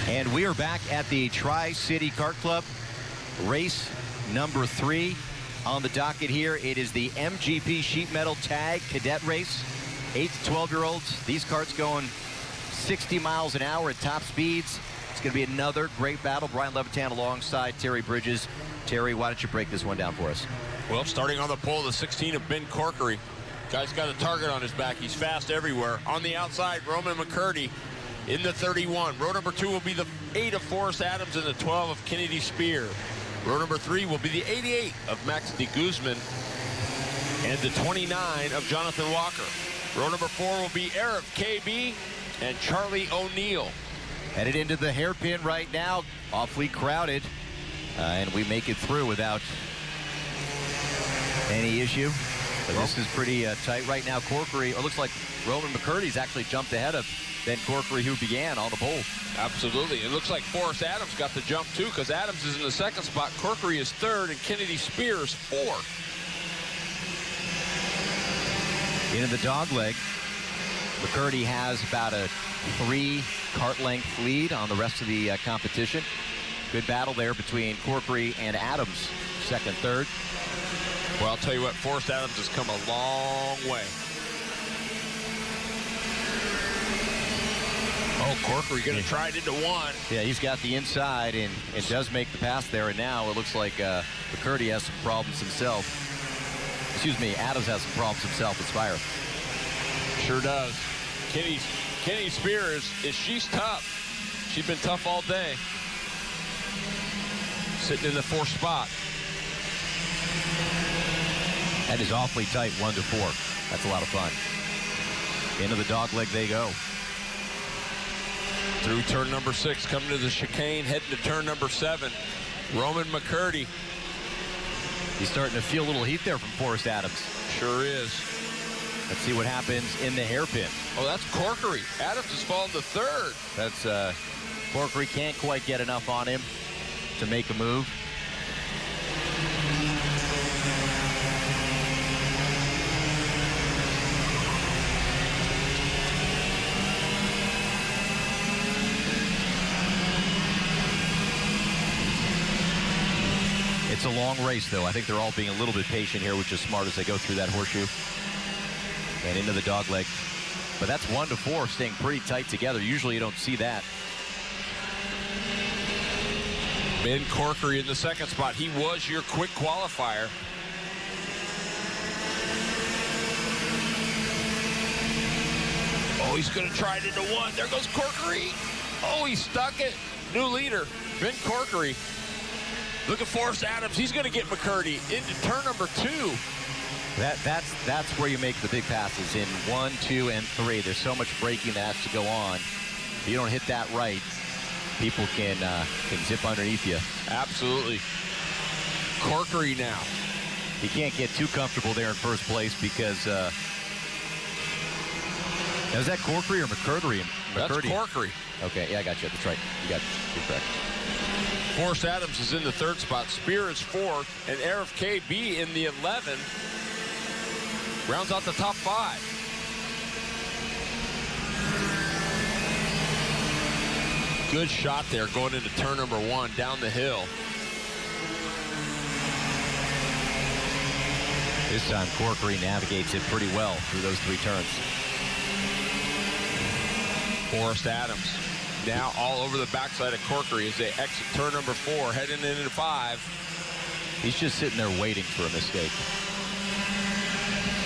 And we are back at the Tri-City Kart Club, race number 3 on the docket here. It is the MGP Sheet Metal TaG Cadet race. 8 to 12-year-olds. These karts going 60 miles an hour at top speeds. It's going to be another great battle. Brian Levitan alongside Terry Bridges. Terry, why don't you break this one down for us? Well, starting on the pole, the 16 of Ben Corkery. Guy's got a target on his back. He's fast everywhere. On the outside, Roman McCurdy in the 31. Row number 2 will be the 8 of Forrest Adams and the 12 of Kennedy Spear. Row number 3 will be the 88 of Max de Guzman and the 29 of Jonathan Walker. Row number 4 will be Eric KB and Charlie O'Neill. Headed into the hairpin right now, awfully crowded, and we make it through without any issue. But this is pretty tight right now. Corkery, it looks like Roman McCurdy's actually jumped ahead of Ben Corkery, who began on the pole. Absolutely. It looks like Forrest Adams got the jump too, because Adams is in the 2nd spot, Corkery is 3rd, and Kennedy Spears 4th. Into the dog leg, McCurdy has about a 3 kart length lead on the rest of the competition. Good battle there between Corkery and Adams, 2nd, 3rd. Well, I'll tell you what, Forrest Adams has come a long way. Oh, Corkery going to try it into 1. Yeah, he's got the inside, and it does make the pass there, and now it looks like McCurdy has some problems himself. Excuse me, Adams has some problems himself with Spire. Sure does. Kenny Spears, she's tough. She's been tough all day. Sitting in the 4th spot. That is awfully tight, 1 to 4. That's a lot of fun. Into the dog leg they go. Through turn number 6, coming to the chicane, heading to turn number 7. Roman McCurdy. He's starting to feel a little heat there from Forrest Adams. Sure is. Let's see what happens in the hairpin. Oh, that's Corkery. Adams has fallen to 3rd. That's Corkery can't quite get enough on him to make a move. It's a long race, though. I think they're all being a little bit patient here, which is smart as they go through that horseshoe and into the dog leg. But that's 1 to 4, staying pretty tight together. Usually you don't see that. Ben Corkery in the 2nd spot. He was your quick qualifier. Oh, he's going to try it into 1. There goes Corkery. Oh, he stuck it. New leader, Ben Corkery. Look at Forrest Adams. He's going to get McCurdy into turn number 2. That's where you make the big passes in 1, 2, and 3. There's so much braking that has to go on. If you don't hit that right, people can zip underneath you. Absolutely. Corkery now. He can't get too comfortable there in 1st place because is that Corkery or McCurdy? That's Corkery. Okay, yeah, I got you. That's right. You're correct. Forrest Adams is in the 3rd spot. Spear is 4th, and Arif KB in the 11. Rounds out the top 5. Good shot there going into turn number 1 down the hill. This time Corkery navigates it pretty well through those 3 turns. Forrest Adams now all over the backside of Corkery as they exit turn number 4, heading into 5. He's just sitting there waiting for a mistake.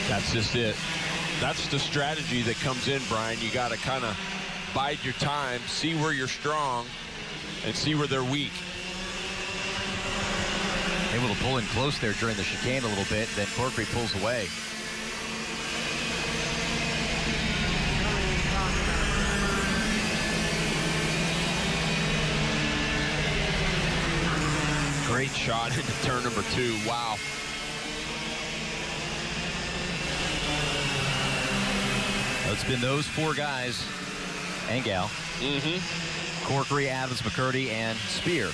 That's just it. That's the strategy that comes in, Brian. You got to kind of bide your time, see where you're strong, and see where they're weak. Able to pull in close there during the chicane a little bit, then Corkery pulls away. Great shot into turn number 2. Wow. It's been those 4 guys and gal. Corkery, Adams, McCurdy, and Spear.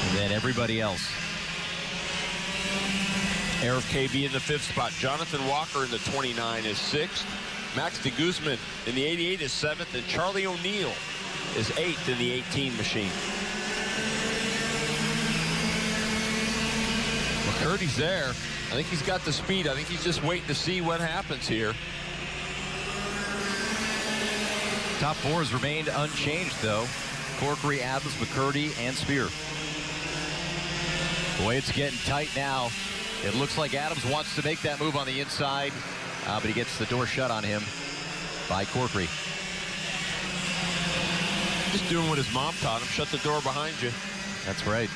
And then everybody else. Arif KB in the 5th spot. Jonathan Walker in the 29 is 6th. Max de Guzman in the 88 is 7th, and Charlie O'Neill is 8th in the 18 machine. McCurdy's there. I think he's got the speed. I think he's just waiting to see what happens here. Top four has remained unchanged, though. Corkery, Adams, McCurdy, and Spear. Boy, it's getting tight now. It looks like Adams wants to make that move on the inside, but he gets the door shut on him by Corkery. Just doing what his mom taught him. Shut the door behind you. That's right.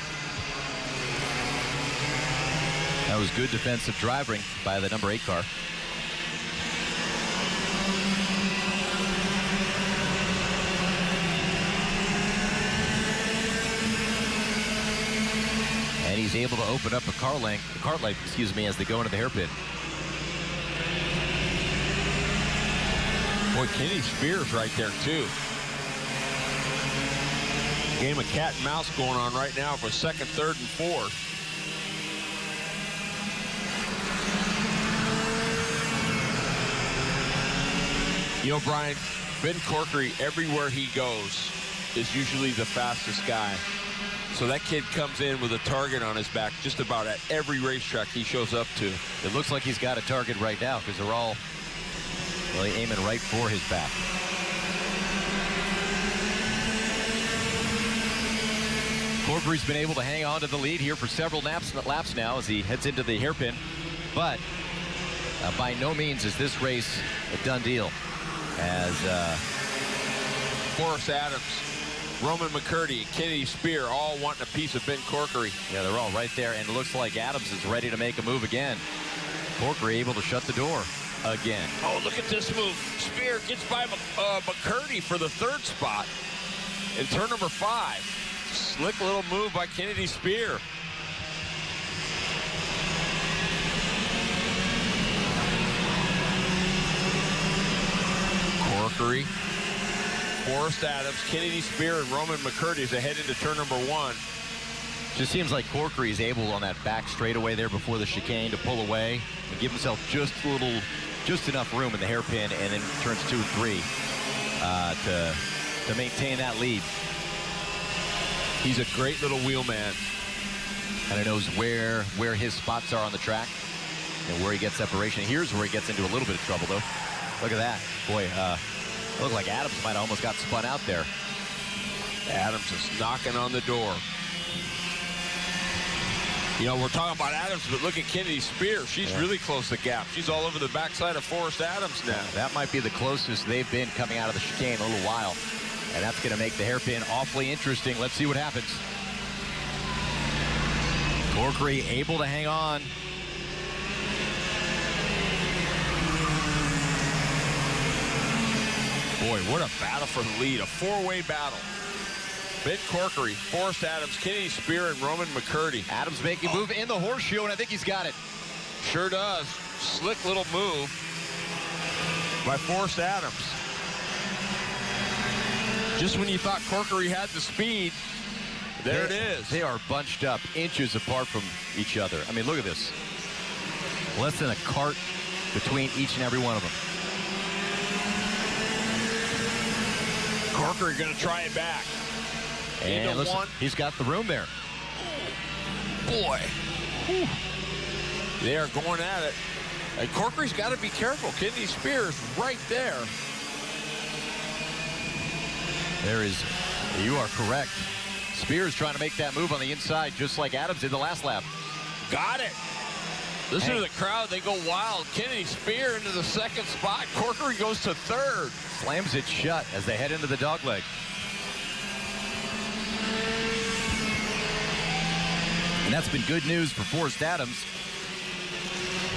That was good defensive driving by the number 8 car. And he's able to open up a cart length, excuse me, as they go into the hairpin. Boy, Kenny Spears right there, too. Game of cat and mouse going on right now for 2nd, 3rd, and 4th. You know, Brian, Ben Corkery, everywhere he goes, is usually the fastest guy. So that kid comes in with a target on his back just about at every racetrack he shows up to. It looks like he's got a target right now because they're all really aiming right for his back. Corkery's been able to hang on to the lead here for several laps now as he heads into the hairpin. But by no means is this race a done deal, as Forrest Adams, Roman McCurdy, and Kenny Spear all wanting a piece of Ben Corkery. Yeah, they're all right there, and it looks like Adams is ready to make a move again. Corkery able to shut the door again. Oh, look at this move. Spear gets by McCurdy for the 3rd spot in turn number 5. Slick little move by Kennedy Spear. Corkery, Forrest Adams, Kennedy Spear, and Roman McCurdy as they head into turn number 1. Just seems like Corkery is able on that back straightaway there before the chicane to pull away and give himself just enough room in the hairpin, and then turns 2 and 3 to maintain that lead. He's a great little wheelman. And he knows where his spots are on the track and where he gets separation. Here's where he gets into a little bit of trouble, though. Look at that. Boy, it looked like Adams might have almost got spun out there. Adams is knocking on the door. You know, we're talking about Adams, but look at Kennedy Spear. She's really close to the gap. She's all over the backside of Forrest Adams now. That might be the closest they've been coming out of the chicane in a little while. And that's going to make the hairpin awfully interesting. Let's see what happens. Corkery able to hang on. Boy, what a battle for the lead. A 4-way battle. Ben Corkery, Forrest Adams, Kennedy Spear, and Roman McCurdy. Adams making a move in the horseshoe, and I think he's got it. Sure does. Slick little move by Forrest Adams. Just when you thought Corkery had the speed, there it is. They are bunched up inches apart from each other. I mean, look at this. Less than a cart between each and every one of them. Corkery going to try it back. And listen, he's got the room there. Boy. Whew. They are going at it. And Corkery's got to be careful. Kennedy Spears right there. You are correct. Spears trying to make that move on the inside, just like Adams did the last lap. Got it. Listen to the crowd. They go wild. Kennedy Spear into the 2nd spot. Corkery goes to 3rd. Slams it shut as they head into the dogleg. And that's been good news for Forrest Adams.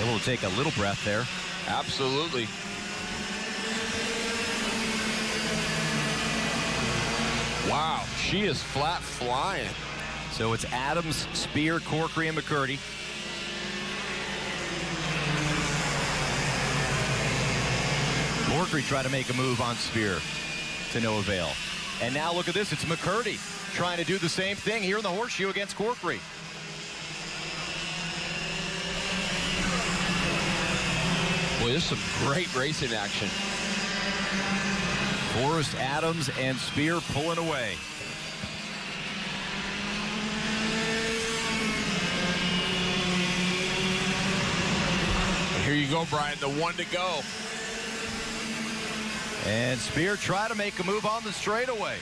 Able to take a little breath there. Absolutely. Wow, she is flat flying. So it's Adams, Spear, Corkery, and McCurdy. Corkery tried to make a move on Spear to no avail. And now look at this, it's McCurdy trying to do the same thing here in the horseshoe against Corkery. Boy, this is some great racing action. Forrest, Adams, and Spear pulling away. Here you go, Brian, the one to go. And Spear try to make a move on the straightaway.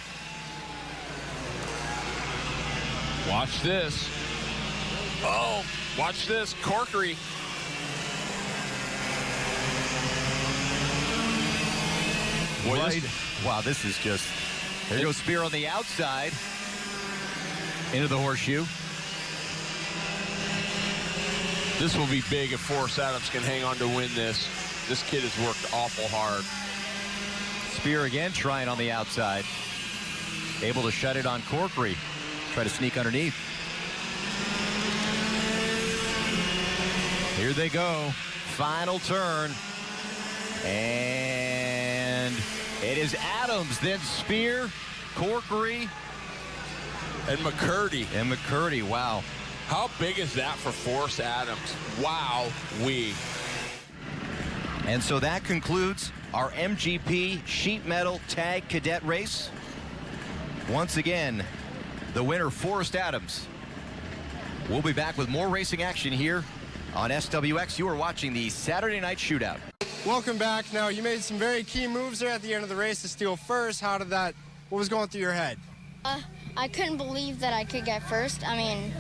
Watch this. Oh, watch this. Corkery. Boy, Right. Wow, this is just... There goes Spear on the outside. Into the horseshoe. This will be big if Forrest Adams can hang on to win this. This kid has worked awful hard. Spear again trying on the outside. Able to shut it on Corkery. Try to sneak underneath. Here they go. Final turn. And it is Adams, then Spear, Corkery, And McCurdy. Wow. How big is that for Forrest Adams? Wow-wee. And so that concludes our MGP Sheet Metal TaG Cadet race. Once again, the winner, Forrest Adams. We'll be back with more racing action here on SWX. You are watching the Saturday Night Shootout. Welcome back. Now, you made some very key moves there at the end of the race to steal first. How did that, what was going through your head? I couldn't believe that I could get first. I mean,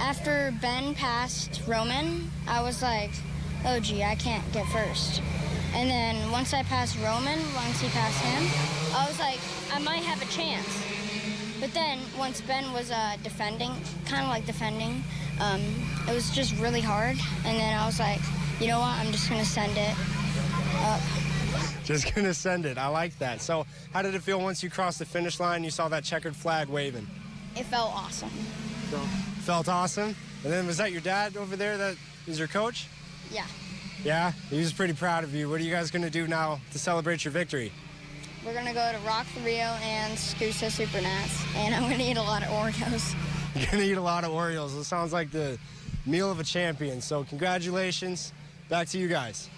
after Ben passed Roman, I was like, oh gee, I can't get first. And then once I passed Roman, once he passed him, I was like, I might have a chance. But then once Ben was defending, it was just really hard. And then I was like, you know what, I'm just gonna send it up. Just gonna send it. I like that. So how did it feel once you crossed the finish line and you saw that checkered flag waving? It felt awesome. So, felt awesome. And then was that your dad over there that is your coach? Yeah. Yeah? He was pretty proud of you. What are you guys gonna do now to celebrate your victory? We're gonna go to Rock the Rio and SKUSA Super Nats, and I'm gonna eat a lot of Oreos. You're gonna eat a lot of Oreos. It sounds like the meal of a champion. So congratulations. Back to you guys.